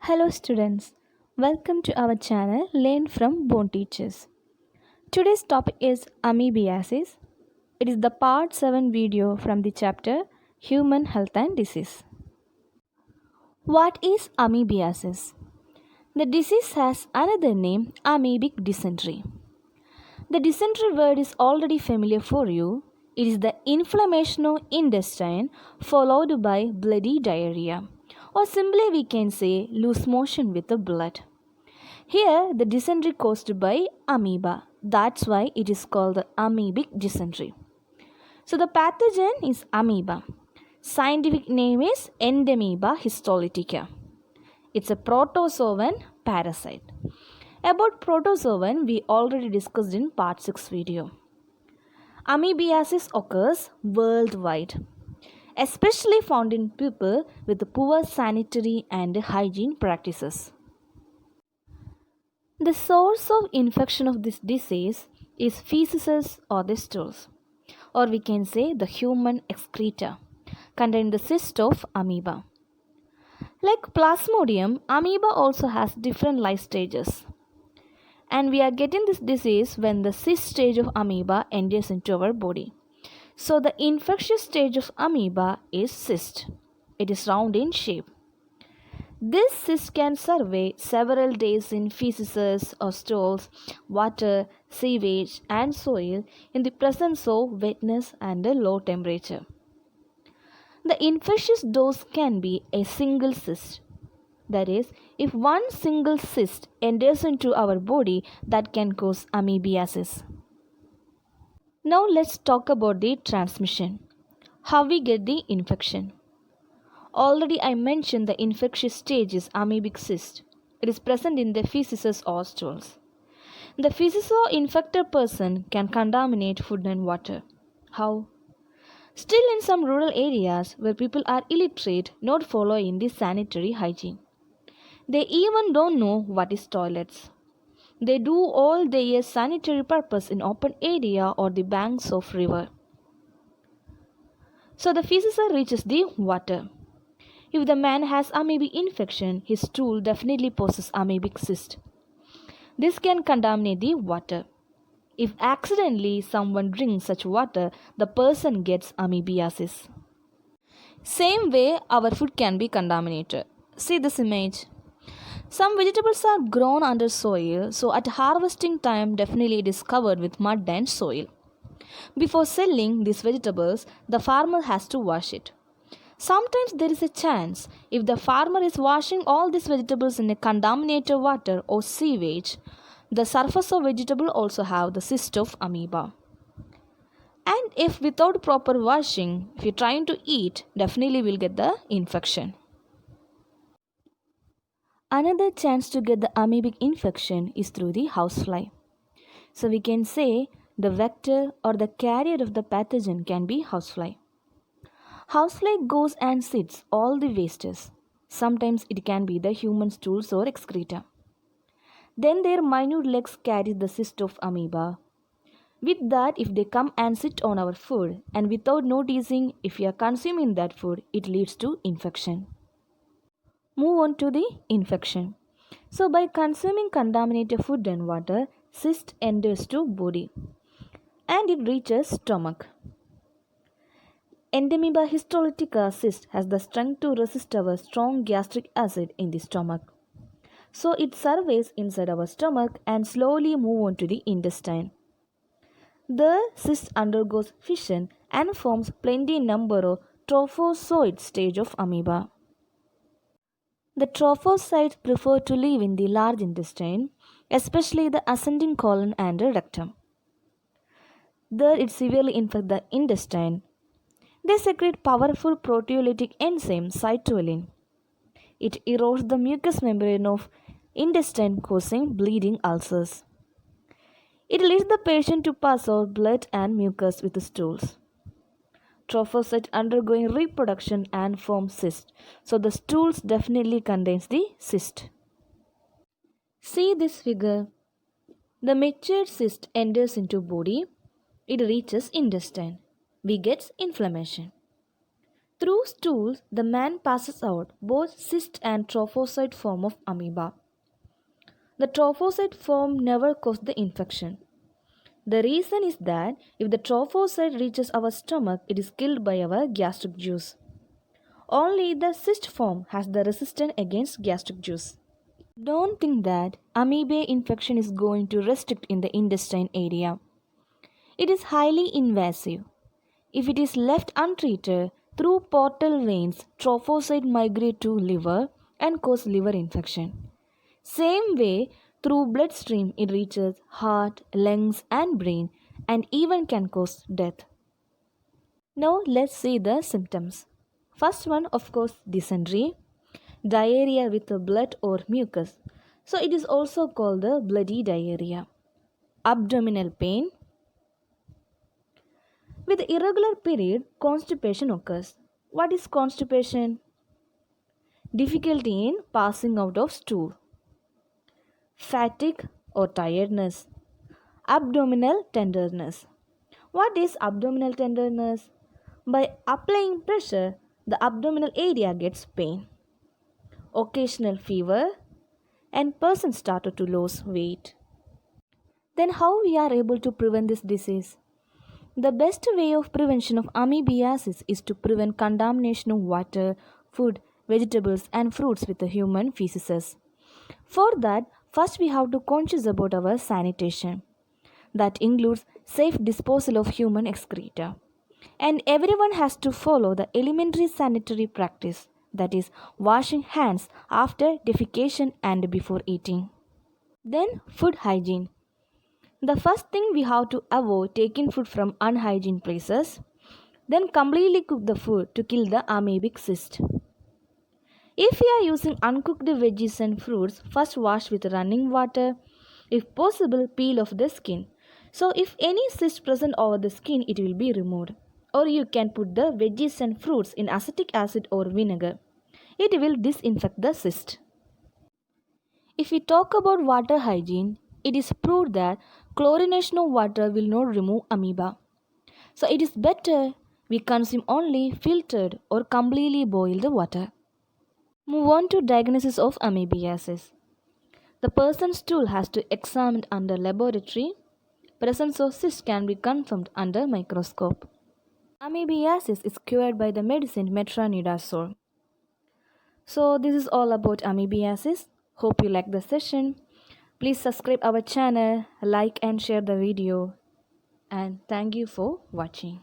Hello students, welcome to our channel Learn from Bone Teachers. Today's topic is amoebiasis. It is the part 7 video from the chapter Human Health and Disease. What is amoebiasis? The disease has another name, amoebic dysentery. The dysentery word is already familiar for you. It is the inflammation of intestine followed by bloody diarrhea, or simply we can say loose motion with the blood. Here, the dysentery caused by amoeba. That's why it is called the amoebic dysentery. So, the pathogen is amoeba. Scientific name is Endemoeba histolytica. It's a protozoan parasite. About protozoan, we already discussed in part 6 video. Amoebiasis occurs worldwide, especially found in people with poor sanitary and hygiene practices. The source of infection of this disease is feces or the stools, or we can say the human excreta, containing the cyst of amoeba. Like Plasmodium, amoeba also has different life stages. And we are getting this disease when the cyst stage of amoeba enters into our body. So the infectious stage of amoeba is cyst. It is round in shape. This cyst can survive several days in feces or stools, water, sewage, and soil in the presence of wetness and a low temperature. The infectious dose can be a single cyst. That is, if one single cyst enters into our body, that can cause amoebiasis. Now let's talk about the transmission. How we get the infection. Already I mentioned the infectious stage is amoebic cyst. It is present in the feces or stools. The feces of infected person can contaminate food and water. How? Still in some rural areas where people are illiterate, not following the sanitary hygiene. They even don't know what is toilets. They do all their sanitary purpose in open area or the banks of river. So the feces reaches the water. If the man has amoebic infection, his stool definitely possesses amoebic cyst. This can contaminate the water. If accidentally someone drinks such water, the person gets amoebiasis. Same way, our food can be contaminated. See this image. Some vegetables are grown under soil, so at harvesting time, definitely it is covered with mud and soil. Before selling these vegetables, the farmer has to wash it. Sometimes there is a chance if the farmer is washing all these vegetables in a contaminated water or sewage, the surface of vegetable also have the cyst of amoeba. And if without proper washing, if you're trying to eat, definitely will get the infection. Another chance to get the amoebic infection is through the housefly. So we can say the vector or the carrier of the pathogen can be housefly. Housefly goes and sits all the wastes. Sometimes it can be the human stools or excreta. Then their minute legs carry the cyst of amoeba. With that, if they come and sit on our food and without noticing if we are consuming that food, it leads to infection. Move on to the infection. So by consuming contaminated food and water, cyst enters to body and it reaches stomach. Endemoeba histolytica cyst has the strength to resist our strong gastric acid in the stomach. So it survives inside our stomach and slowly move on to the intestine. The cyst undergoes fission and forms plenty number of trophozoite stage of amoeba. The trophocytes prefer to live in the large intestine, especially the ascending colon and the rectum. There it severely infects the intestine. They secrete powerful proteolytic enzyme citrulline. It erodes the mucous membrane of intestine causing bleeding ulcers. It leads the patient to pass out blood and mucus with the stools. Trophocyte undergoing reproduction and form cyst. So the stools definitely contains the cyst. See this figure. The matured cyst enters into body. It reaches intestine. We get inflammation. Through stools, the man passes out both cyst and trophocyte form of amoeba. The trophocyte form never caused the infection. The reason is that if the trophocyte reaches our stomach, it is killed by our gastric juice. Only the cyst form has the resistance against gastric juice. Don't think that amoeba infection is going to restrict in the intestine area. It is highly invasive. If it is left untreated, through portal veins, trophocyte migrate to liver and cause liver infection. Same way, through bloodstream it reaches heart, lungs and brain and even can cause death. Now let's see the symptoms. First one, of course, dysentery, diarrhea with blood or mucus. So it is also called the bloody diarrhea. Abdominal pain. With irregular period, constipation occurs. What is constipation? Difficulty in passing out of stool. Fatigue or tiredness. Abdominal tenderness. What is abdominal tenderness? By applying pressure, the abdominal area gets pain. Occasional fever and person started to lose weight. Then how we are able to prevent this disease? The best way of prevention of amoebiasis is to prevent contamination of water, food, vegetables and fruits with the human feces. For that, first we have to conscious about our sanitation. That includes safe disposal of human excreta. And everyone has to follow the elementary sanitary practice, that is washing hands after defecation and before eating. Then food hygiene. The first thing we have to avoid taking food from unhygiene places. Then completely cook the food to kill the amoebic cyst. If you are using uncooked veggies and fruits, first wash with running water. If possible, peel off the skin. So if any cyst present over the skin, it will be removed. Or you can put the veggies and fruits in acetic acid or vinegar. It will disinfect the cyst. If we talk about water hygiene, it is proved that chlorination of water will not remove amoeba. So it is better we consume only filtered or completely boiled water. Move on to diagnosis of amoebiasis. The person's stool has to examined under laboratory. Presence of cyst can be confirmed under microscope. Amoebiasis is cured by the medicine metronidazole. So this is all about amoebiasis. Hope you like the session. Please subscribe our channel, like and share the video. And thank you for watching.